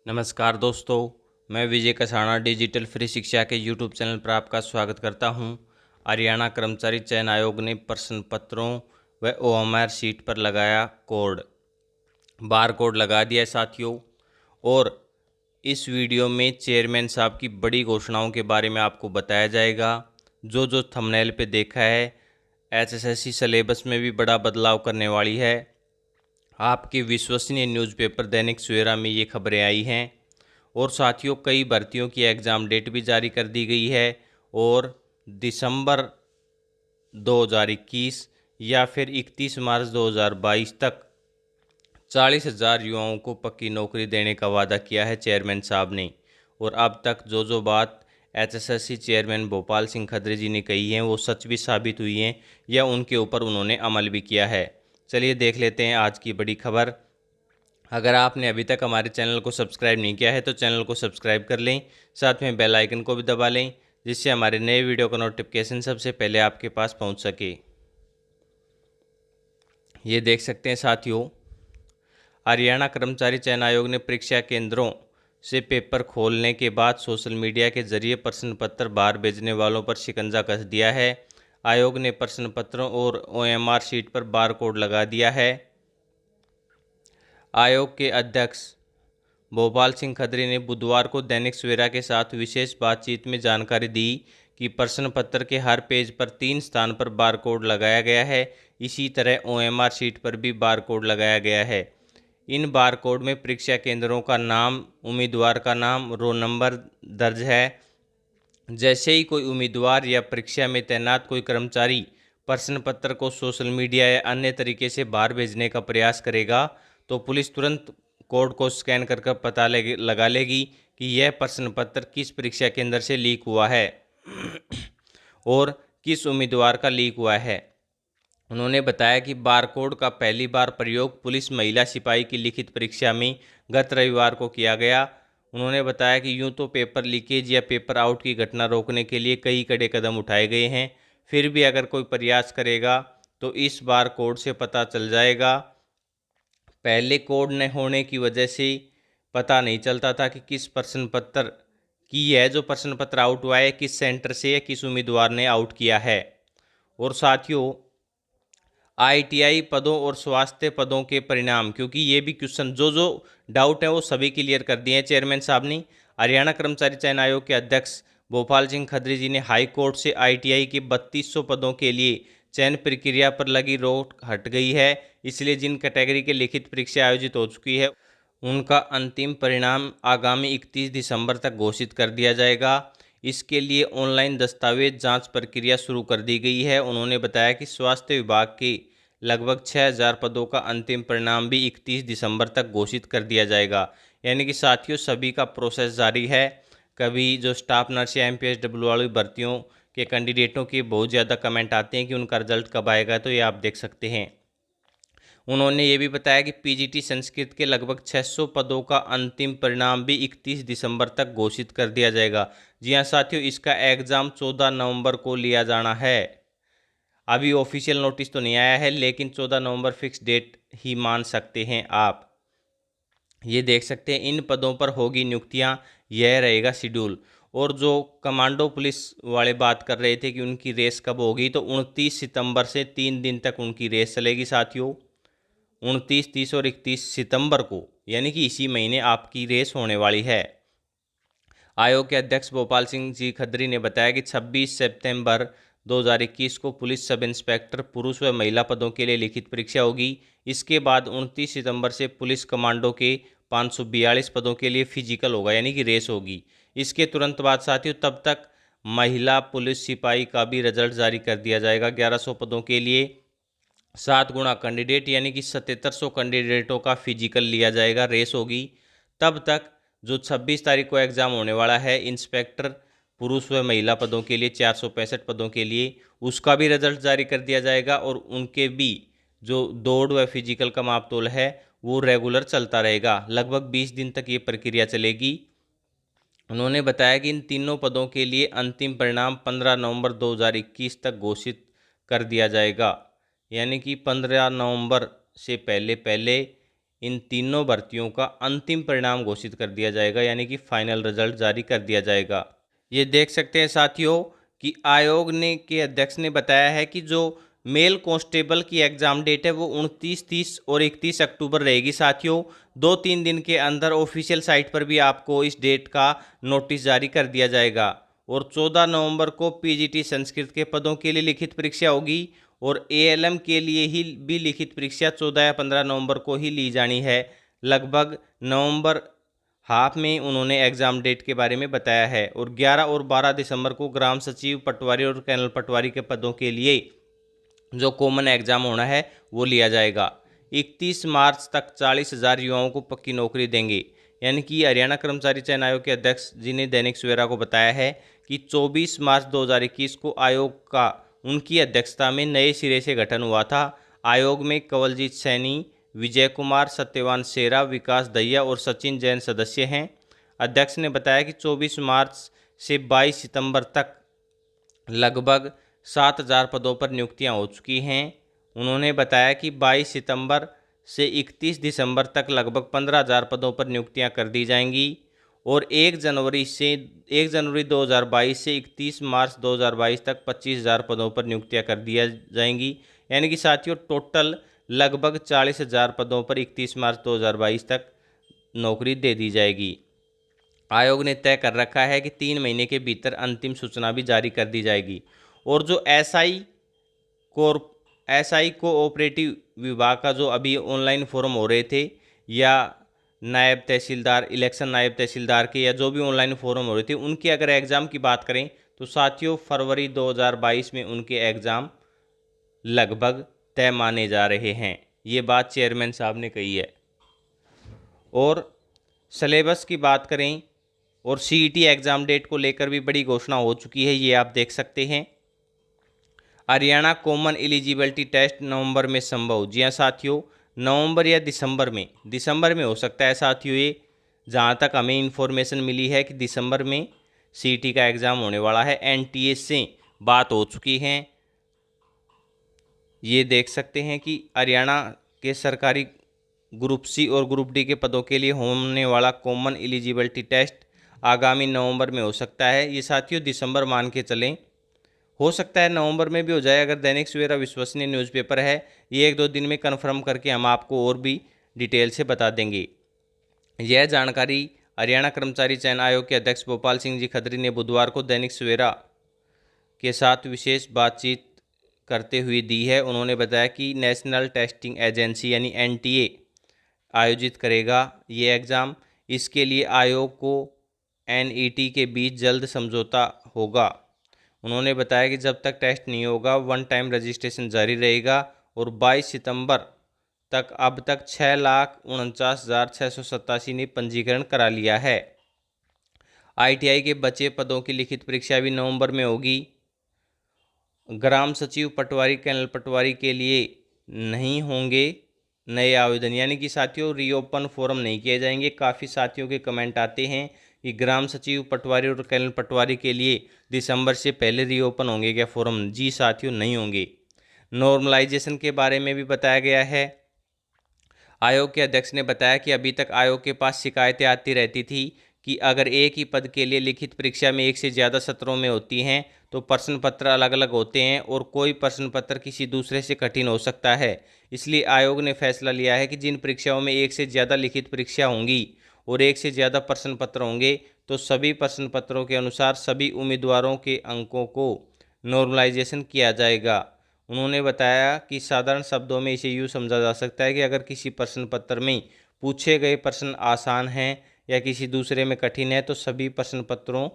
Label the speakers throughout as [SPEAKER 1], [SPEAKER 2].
[SPEAKER 1] नमस्कार दोस्तों, मैं विजय कसाना डिजिटल फ्री शिक्षा के यूट्यूब चैनल पर आपका स्वागत करता हूं। हरियाणा कर्मचारी चयन आयोग ने प्रश्न पत्रों व ओएमआर शीट पर लगाया बार कोड लगा दिया है साथियों। और इस वीडियो में चेयरमैन साहब की बड़ी घोषणाओं के बारे में आपको बताया जाएगा। जो थंबनेल पे देखा है, एचएसएससी सिलेबस में भी बड़ा बदलाव करने वाली है। आपके विश्वसनीय न्यूज़पेपर दैनिक सवेरा में ये खबरें आई हैं। और साथियों, कई भर्तियों की एग्ज़ाम डेट भी जारी कर दी गई है और दिसंबर 2021 या फिर 31 मार्च 2022 तक 40,000 युवाओं को पक्की नौकरी देने का वादा किया है चेयरमैन साहब ने। और अब तक जो बात एचएसएससी चेयरमैन भोपाल सिंह खत्री जी ने कही हैं वो सच भी साबित हुई हैं या उनके ऊपर उन्होंने अमल भी किया है। चलिए देख लेते हैं आज की बड़ी खबर। अगर आपने अभी तक हमारे चैनल को सब्सक्राइब नहीं किया है तो चैनल को सब्सक्राइब कर लें, साथ में बेल आइकन को भी दबा लें जिससे हमारे नए वीडियो का नोटिफिकेशन सबसे पहले आपके पास पहुंच सके। ये देख सकते हैं साथियों, हरियाणा कर्मचारी चयन आयोग ने परीक्षा केंद्रों से पेपर खोलने के बाद सोशल मीडिया के जरिए प्रश्न पत्र बाहर भेजने वालों पर शिकंजा कस दिया है। आयोग ने प्रश्न पत्रों और ओएमआर शीट पर बार कोड लगा दिया है। आयोग के अध्यक्ष भोपाल सिंह खत्री ने बुधवार को दैनिक सवेरा के साथ विशेष बातचीत में जानकारी दी कि प्रश्न पत्र के हर पेज पर 3 स्थान पर बार कोड लगाया गया है। इसी तरह ओएमआर शीट पर भी बार कोड लगाया गया है। इन बार कोड में परीक्षा केंद्रों का नाम, उम्मीदवार का नाम, रोल नंबर दर्ज है। जैसे ही कोई उम्मीदवार या परीक्षा में तैनात कोई कर्मचारी प्रश्न पत्र को सोशल मीडिया या अन्य तरीके से बाहर भेजने का प्रयास करेगा तो पुलिस तुरंत कोड को स्कैन कर पता लगा लेगी कि यह प्रश्न पत्र किस परीक्षा केंद्र से लीक हुआ है और किस उम्मीदवार का लीक हुआ है। उन्होंने बताया कि बारकोड का पहली बार प्रयोग पुलिस महिला सिपाही की लिखित परीक्षा में गत रविवार को किया गया। उन्होंने बताया कि यूं तो पेपर लीकेज या पेपर आउट की घटना रोकने के लिए कई कड़े कदम उठाए गए हैं, फिर भी अगर कोई प्रयास करेगा तो इस बार कोड से पता चल जाएगा। पहले कोड न होने की वजह से पता नहीं चलता था कि किस प्रश्न पत्र की है जो प्रश्न पत्र आउट हुआ है, किस सेंटर से या किस उम्मीदवार ने आउट किया है। और साथियों, आईटीआई पदों और स्वास्थ्य पदों के परिणाम, क्योंकि ये भी क्वेश्चन जो डाउट है वो सभी क्लियर कर दिए हैं चेयरमैन साहब ने। हरियाणा कर्मचारी चयन आयोग के अध्यक्ष भोपाल सिंह खत्री जी ने हाई कोर्ट से आईटीआई के 3200 पदों के लिए चयन प्रक्रिया पर लगी रोक हट गई है। इसलिए जिन कैटेगरी के लिखित परीक्षा आयोजित हो चुकी है उनका अंतिम परिणाम आगामी 31 दिसंबर तक घोषित कर दिया जाएगा। इसके लिए ऑनलाइन दस्तावेज जांच प्रक्रिया शुरू कर दी गई है। उन्होंने बताया कि स्वास्थ्य विभाग के लगभग 6000 पदों का अंतिम परिणाम भी 31 दिसंबर तक घोषित कर दिया जाएगा। यानी कि साथियों, सभी का प्रोसेस जारी है। कभी जो स्टाफ नर्स या एमपीएसडब्ल्यू वाली भर्तियों के कैंडिडेटों के बहुत ज़्यादा कमेंट आते हैं कि उनका रिजल्ट कब आएगा, तो ये आप देख सकते हैं। उन्होंने ये भी बताया कि पीजीटी संस्कृत के लगभग 600 पदों का अंतिम परिणाम भी 31 दिसंबर तक घोषित कर दिया जाएगा। जी हाँ साथियों, इसका एग्ज़ाम 14 नवंबर को लिया जाना है। अभी ऑफिशियल नोटिस तो नहीं आया है, लेकिन 14 नवंबर फिक्स डेट ही मान सकते हैं आप। ये देख सकते हैं इन पदों पर होगी नियुक्तियां, यह रहेगा शेड्यूल। और जो कमांडो पुलिस वाले बात कर रहे थे कि उनकी रेस कब होगी, तो 29 सितंबर से 3 दिन तक उनकी रेस चलेगी साथियों। 29, 30 और 31 सितंबर को, यानी कि इसी महीने आपकी रेस होने वाली है। आयोग के अध्यक्ष भोपाल सिंह जी खत्री ने बताया कि 26 सितंबर 2021 को पुलिस सब इंस्पेक्टर पुरुष व महिला पदों के लिए लिखित परीक्षा होगी। इसके बाद 29 सितंबर से पुलिस कमांडो के 542 पदों के लिए फिजिकल होगा, यानी कि रेस होगी। इसके तुरंत बाद साथियों, तब तक महिला पुलिस सिपाही का भी रिजल्ट जारी कर दिया जाएगा। 1100 पदों के लिए 7 गुना कैंडिडेट, यानी कि 7700 कैंडिडेटों का फिजिकल लिया जाएगा, रेस होगी। तब तक जो 26 तारीख को एग्ज़ाम होने वाला है इंस्पेक्टर पुरुष व महिला पदों के लिए 465 पदों के लिए, उसका भी रिजल्ट जारी कर दिया जाएगा। और उनके भी जो दौड़ व फिजिकल का मापतोल है वो रेगुलर चलता रहेगा। लगभग 20 दिन तक ये प्रक्रिया चलेगी। उन्होंने बताया कि इन तीनों पदों के लिए अंतिम परिणाम 15 नवंबर 2021 तक घोषित कर दिया जाएगा। यानी कि 15 नवंबर से पहले पहले इन तीनों भर्तियों का अंतिम परिणाम घोषित कर दिया जाएगा, यानी कि फाइनल रिजल्ट जारी कर दिया जाएगा। ये देख सकते हैं साथियों कि आयोग ने के अध्यक्ष ने बताया है कि जो मेल कांस्टेबल की एग्ज़ाम डेट है वो 29, 30 और 31 अक्टूबर रहेगी साथियों। 2-3 दिन के अंदर ऑफिशियल साइट पर भी आपको इस डेट का नोटिस जारी कर दिया जाएगा। और 14 नवंबर को पीजीटी संस्कृत के पदों के लिए लिखित परीक्षा होगी और एएलएम के लिए ही भी लिखित परीक्षा 14 या 15 नवंबर को ही ली जानी है। लगभग नवंबर हाफ में उन्होंने एग्ज़ाम डेट के बारे में बताया है। और 11 और 12 दिसंबर को ग्राम सचिव, पटवारी और कैनल पटवारी के पदों के लिए जो कॉमन एग्ज़ाम होना है वो लिया जाएगा। 31 मार्च तक 40,000 युवाओं को पक्की नौकरी देंगे, यानी कि हरियाणा कर्मचारी चयन आयोग के अध्यक्ष जी ने दैनिक सवेरा को बताया है कि 24 मार्च 2021 को आयोग का उनकी अध्यक्षता में नए सिरे से गठन हुआ था। आयोग में कंवलजीत सैनी, विजय कुमार, सत्यवान शेरा, विकास दहिया और सचिन जैन सदस्य हैं। अध्यक्ष ने बताया कि 24 मार्च से 22 सितंबर तक लगभग 7,000 पदों पर नियुक्तियां हो चुकी हैं। उन्होंने बताया कि 22 सितंबर से 31 दिसंबर तक लगभग 15,000 पदों पर नियुक्तियां कर दी जाएंगी और 1 जनवरी 2022 से 31 मार्च 2022 तक 25,000 पदों पर नियुक्तियां कर दिया जाएंगी। यानी कि साथियों टोटल लगभग 40,000 पदों पर 31 मार्च 2022 तक नौकरी दे दी जाएगी। आयोग ने तय कर रखा है कि 3 महीने के भीतर अंतिम सूचना भी जारी कर दी जाएगी। और जो एसआई कोऑपरेटिव विभाग का जो अभी ऑनलाइन फॉर्म हो रहे थे, या नायब तहसीलदार, इलेक्शन नायब तहसीलदार के, या जो भी ऑनलाइन फॉर्म हो रहे थे, उनके अगर एग्ज़ाम की बात करें तो साथियों फरवरी 2022 में उनके एग्ज़ाम लगभग तय माने जा रहे हैं। ये बात चेयरमैन साहब ने कही है। और सिलेबस की बात करें और सीईटी एग्ज़ाम डेट को लेकर भी बड़ी घोषणा हो चुकी है, ये आप देख सकते हैं। हरियाणा कॉमन एलिजिबिलिटी टेस्ट नवंबर में संभव। जी हाँ साथियों, नवंबर या दिसंबर में हो सकता है साथियों। ये जहाँ तक हमें इन्फॉर्मेशन मिली है कि दिसंबर में सीईटी का एग्ज़ाम होने वाला है। एनटीए से बात हो चुकी है। ये देख सकते हैं कि हरियाणा के सरकारी ग्रुप सी और ग्रुप डी के पदों के लिए होने वाला कॉमन एलिजिबिलिटी टेस्ट आगामी नवंबर में हो सकता है। ये साथियों दिसंबर मान के चलें, हो सकता है नवंबर में भी हो जाए। अगर दैनिक सवेरा विश्वसनीय न्यूज़पेपर है, ये 1-2 दिन में कन्फर्म करके हम आपको और भी डिटेल से बता देंगे। यह जानकारी हरियाणा कर्मचारी चयन आयोग के अध्यक्ष भोपाल सिंह जी खत्री ने बुधवार को दैनिक सवेरा के साथ विशेष बातचीत करते हुए दी है। उन्होंने बताया कि नेशनल टेस्टिंग एजेंसी यानी एनटीए आयोजित करेगा ये एग्ज़ाम। इसके लिए आयोग को एनईटी के बीच जल्द समझौता होगा। उन्होंने बताया कि जब तक टेस्ट नहीं होगा वन टाइम रजिस्ट्रेशन जारी रहेगा। और 22 सितंबर तक अब तक 6,49,687 ने पंजीकरण करा लिया है। आईटीआई के बचे पदों की लिखित परीक्षा भी नवंबर में होगी। ग्राम सचिव, पटवारी, कैनल पटवारी के लिए नहीं होंगे नए आवेदन, यानी कि साथियों रीओपन फॉर्म नहीं किए जाएंगे। काफ़ी साथियों के कमेंट आते हैं कि ग्राम सचिव, पटवारी और कैनल पटवारी के लिए दिसंबर से पहले रीओपन होंगे क्या फॉर्म? जी साथियों नहीं होंगे। नॉर्मलाइजेशन के बारे में भी बताया गया है। आयोग के अध्यक्ष ने बताया कि अभी तक आयोग के पास शिकायतें आती रहती थी कि अगर एक ही पद के लिए लिखित परीक्षा में एक से ज़्यादा सत्रों में होती हैं तो प्रश्न पत्र अलग अलग होते हैं और कोई प्रश्न पत्र किसी दूसरे से कठिन हो सकता है। इसलिए आयोग ने फैसला लिया है कि जिन परीक्षाओं में एक से ज़्यादा लिखित परीक्षा होंगी और एक से ज़्यादा प्रश्न पत्र होंगे तो सभी प्रश्न पत्रों के अनुसार सभी उम्मीदवारों के अंकों को नॉर्मलाइजेशन किया जाएगा। उन्होंने बताया कि साधारण शब्दों में इसे यूँ समझा जा सकता है कि अगर किसी प्रश्न पत्र में पूछे गए प्रश्न आसान हैं या किसी दूसरे में कठिन है तो सभी प्रश्न पत्रों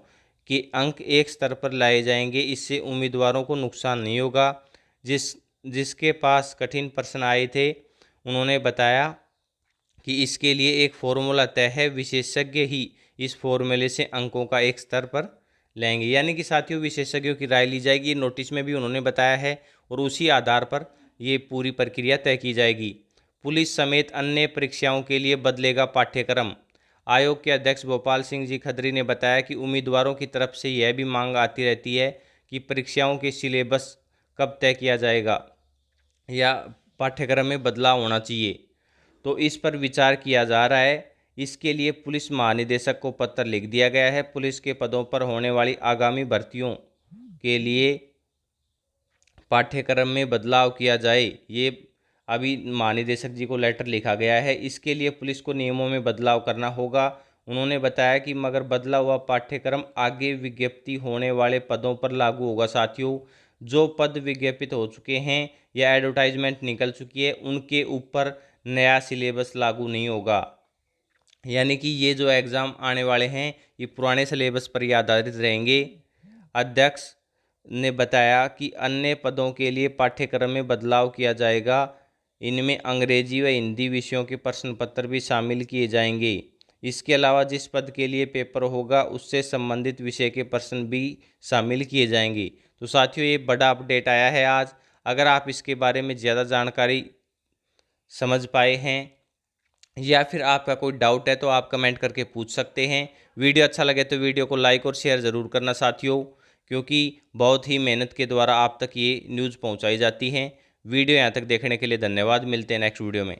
[SPEAKER 1] के अंक एक स्तर पर लाए जाएंगे। इससे उम्मीदवारों को नुकसान नहीं होगा। जिसके पास कठिन प्रश्न आए थे उन्होंने बताया कि इसके लिए एक फॉर्मूला तय है, विशेषज्ञ ही इस फॉर्मूले से अंकों का एक स्तर पर लेंगे। यानी कि साथियों विशेषज्ञों की राय ली जाएगी, ये नोटिस में भी उन्होंने बताया है और उसी आधार पर ये पूरी प्रक्रिया तय की जाएगी। पुलिस समेत अन्य परीक्षाओं के लिए बदलेगा पाठ्यक्रम। आयोग के अध्यक्ष भोपाल सिंह जी खत्री ने बताया कि उम्मीदवारों की तरफ से यह भी मांग आती रहती है कि परीक्षाओं के सिलेबस कब तय किया जाएगा या पाठ्यक्रम में बदलाव होना चाहिए। तो इस पर विचार किया जा रहा है। इसके लिए पुलिस महानिदेशक को पत्र लिख दिया गया है। पुलिस के पदों पर होने वाली आगामी भर्तियों के लिए पाठ्यक्रम में बदलाव किया जाए, ये अभी महानिदेशक जी को लेटर लिखा गया है। इसके लिए पुलिस को नियमों में बदलाव करना होगा। उन्होंने बताया कि मगर बदला हुआ पाठ्यक्रम आगे विज्ञप्ति होने वाले पदों पर लागू होगा। साथियों, जो पद विज्ञापित हो चुके हैं या एडवर्टाइजमेंट निकल चुकी है, उनके ऊपर नया सिलेबस लागू नहीं होगा। यानी कि ये जो एग्ज़ाम आने वाले हैं ये पुराने सिलेबस पर ही आधारित रहेंगे। अध्यक्ष ने बताया कि अन्य पदों के लिए पाठ्यक्रम में बदलाव किया जाएगा। इनमें अंग्रेजी व हिंदी विषयों के प्रश्न पत्र भी शामिल किए जाएंगे। इसके अलावा जिस पद के लिए पेपर होगा उससे संबंधित विषय के प्रश्न भी शामिल किए जाएंगे। तो साथियों, ये बड़ा अपडेट आया है आज। अगर आप इसके बारे में ज़्यादा जानकारी समझ पाए हैं या फिर आपका कोई डाउट है तो आप कमेंट करके पूछ सकते हैं। वीडियो अच्छा लगे तो वीडियो को लाइक और शेयर ज़रूर करना साथियों, क्योंकि बहुत ही मेहनत के द्वारा आप तक ये न्यूज़ पहुंचाई जाती हैं। वीडियो यहाँ तक देखने के लिए धन्यवाद। मिलते हैं नेक्स्ट वीडियो में।